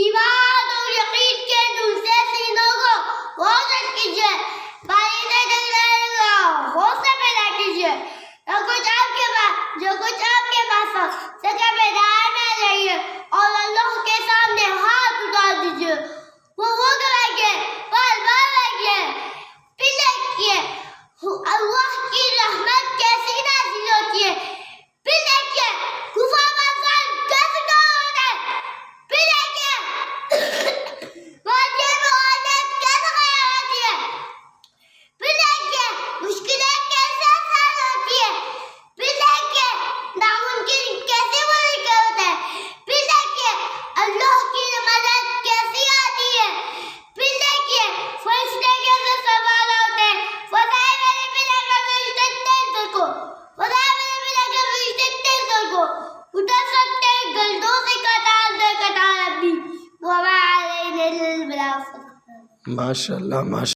ایمان اور یقین کے دوسرے سینوں کو روشن کیجیے، پالنے کے حوصلہ پیدا کیجیے، جو کچھ آپ کے پاس ہو سکے میدان میں رہیے اور اللہ کے سامنے ہاتھ اٹھا دیجیے، وہ لگائیے، بار لگائیے، پھر دیکھیے اللہ کی رحمت کیسی نازل ہوتی ہے، پھر دیکھیے کفار بازار کیسے دور ہوتے ہیں، پھر دیکھیے واقعہ معانیت کیسے خیال ہوتی ہے، پھر دیکھیے مشکلیں کیسے آسان ہوتی ہے، پھر دیکھیے ناممکن کیسے ممکن ہوتا ہے، پھر دیکھیے اللہ کی مدد کیسی آتی ہے، پھر دیکھیے فرشتے کیسے سوال ہوتے ہیں، خدائے میرے بنا کا فرشتے تیز کو، خدائے میرے بنا کا فرشتے تیز کو اٹھا سکتے ہیں گردوں سے کٹال ربی وما علینا الا البلاغ۔ ماشاء اللہ ماشاء اللہ۔